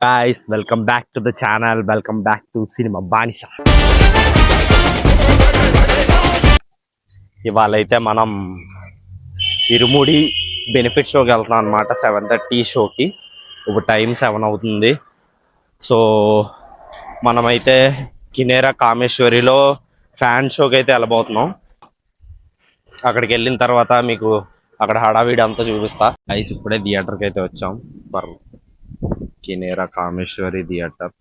Guys, welcome back to the channel. Welcome back to Cinema Banisha. ఇవాళ అయితే మనం ఇరుముడి benefit షోకి వెళ్తున్నాం అనమాట. 7:30 షోకి. ఇప్పుడు టైం 7 అవుతుంది. సో మనమైతే కినేరా కామేశ్వరిలో ఫ్యాన్ షోకి అయితే వెళ్ళబోతున్నాం. అక్కడికి వెళ్ళిన తర్వాత మీకు అక్కడ హడావిడి అంతా చూపిస్తా. అయితే ఇప్పుడే థియేటర్కి అయితే వచ్చాం. కినేరా కామేశ్వరి థియేటర్.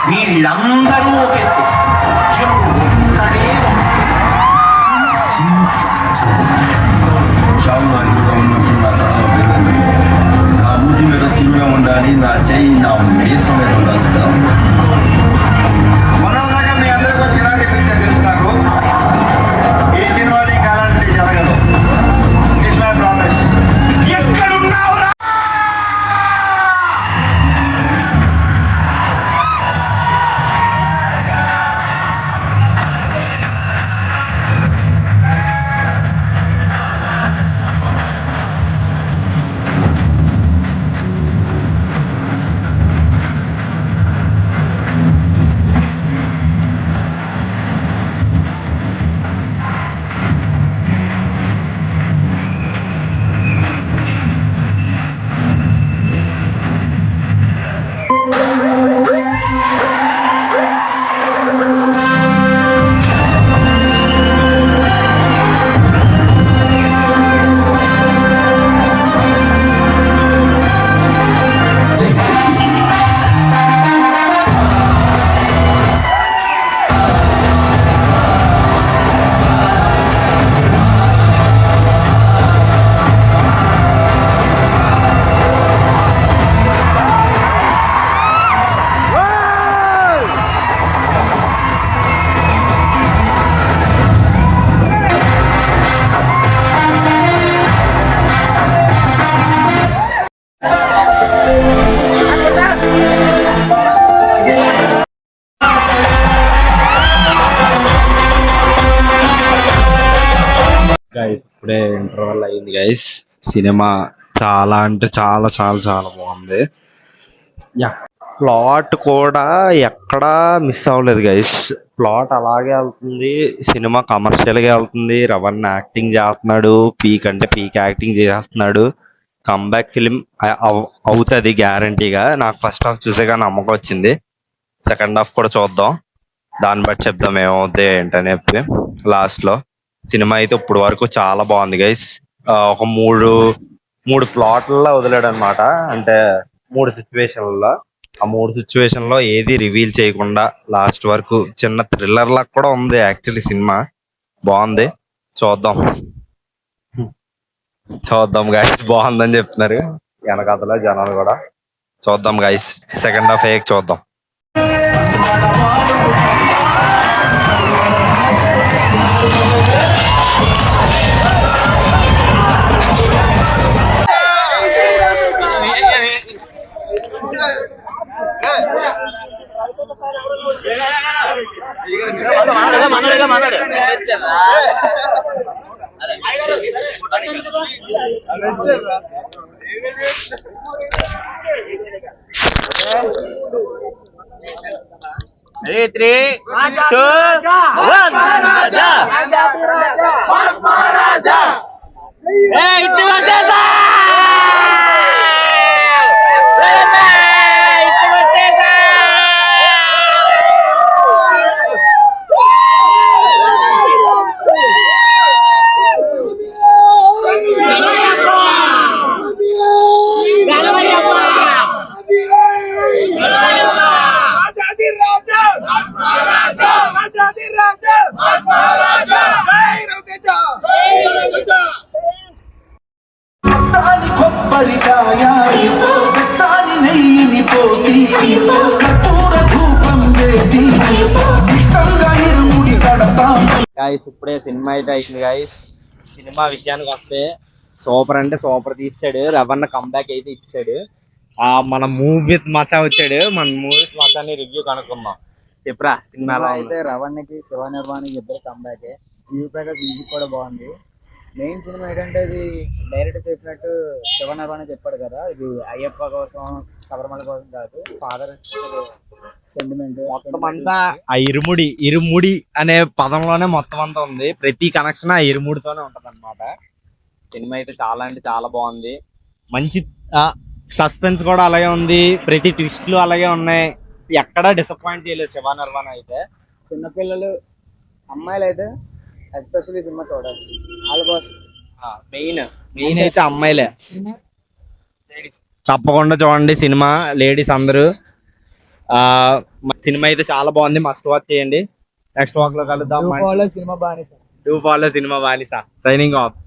వీళ్ళందరూ ఒక ఎత్తు, అర్జునుడు ఒక్కడే చావుగా ఉన్నప్పుడు నా తల పెరుగుతుంది. నా మూతి మీద చిరుగా ఉండాలి, నా చెయ్యి నా మీసం మీద ఉండాలి సార్. మనం దాకా మీ అందరికీ వచ్చినా తెప్పించా తెలుసు నాకు. ఈ సినిమాలో ఇంకా అలాంటిది జరగదు. It's my promise. ఎక్కడున్నావురా? ఇప్పుడే ఇంటర్వెల్ అయింది గైస్. సినిమా చాలా అంటే చాలా చాలా చాలా బాగుంది. ప్లాట్ కూడా ఎక్కడా మిస్ అవ్వలేదు గైస్. ప్లాట్ అలాగే వెళ్తుంది, సినిమా కమర్షియల్ గా వెళ్తుంది. రవణ్ యాక్టింగ్ చేస్తున్నాడు, పీక్ అంటే పీక్ యాక్టింగ్ చేస్తున్నాడు. కంబ్యాక్ ఫిలిం అవుతుంది గ్యారంటీగా. నాకు ఫస్ట్ హాఫ్ చూసేగా నమ్మకం వచ్చింది. సెకండ్ హాఫ్ కూడా చూద్దాం, దాన్ని బట్టి చెప్దాం ఏమవుద్ది ఏంటని చెప్పి. లాస్ట్ లో సినిమా అయితే ఇప్పుడు వరకు చాలా బాగుంది గైస్. ఒక మూడు ప్లాట్లలో వదిలాడు అనమాట. అంటే 3 సిచ్యువేషన్లలో, ఆ 3 సిచ్యువేషన్ లో ఏది రివీల్ చేయకుండా లాస్ట్ వరకు చిన్న థ్రిల్లర్ లాగా కూడా ఉంది. యాక్చువల్లీ సినిమా బాగుంది, చూద్దాం గైస్. బాగుందని చెప్తున్నారు వెనకాతల జనాలు కూడా. చూద్దాం గైస్, సెకండ్ హాఫ్ చూద్దాం. Ready, 3, 2, 1. Maharaja! Hey, itu Maharaja! Guys ఇప్పుడే సినిమా అయితే అయింది గాయస్. సినిమా విషయానికి వస్తే సూపర్ అంటే సూపర్ తీసాడు. రవణ కంబ్యాక్ అయితే ఇచ్చాడు. మన మూవీ మచా వచ్చాడు. మన మూవీస్ మచాని రివ్యూ కనుక్కుందాం. చెప్పురా సినిమాలో అయితే రవణ్కి శివ నిర్మాణకి ఇద్దరు కంబ్యాక్. జీవి ప్రకాష్ మ్యూజిక్ కూడా బాగుంది. మెయిన్ సినిమా ఏంటంటే ఇది డైరెక్ట్ చెప్పినట్టు శివనర్వాణి చెప్పాడు కదా, ఇది అయ్యప్ప కోసం శబరిమల కోసం కాదు, ఫాదర్ సెంటిమెంట్ మొత్తం అంతా ఆ ఇరుముడి అనే పదంలోనే మొత్తం అంతా ఉంది. ప్రతి కనెక్షన్ ఆ ఇరుముడితోనే ఉంటది అనమాట. సినిమా అయితే చాలా అంటే చాలా బాగుంది. మంచి సస్పెన్స్ కూడా అలాగే ఉంది, ప్రతి ట్విస్ట్లు అలాగే ఉన్నాయి, ఎక్కడా డిసప్పాయింట్ చేయలేదు శివనర్వాణ అయితే. చిన్నపిల్లలు అమ్మాయిలు అయితే ఎస్పెషల్లీ సినిమా చూడాలి. వాళ్ళ కోసం మెయిన్ అయితే అమ్మాయిలే తప్పకుండా చూడండి సినిమా. లేడీస్ అందరూ సినిమా అయితే చాలా బాగుంది, మస్ట్ వాచ్ చేయండి. నెక్స్ట్ వాక్ లో కలుద్దాం. సినిమా బాగా డూ ఫాలో సినిమా బానిస. Signing off.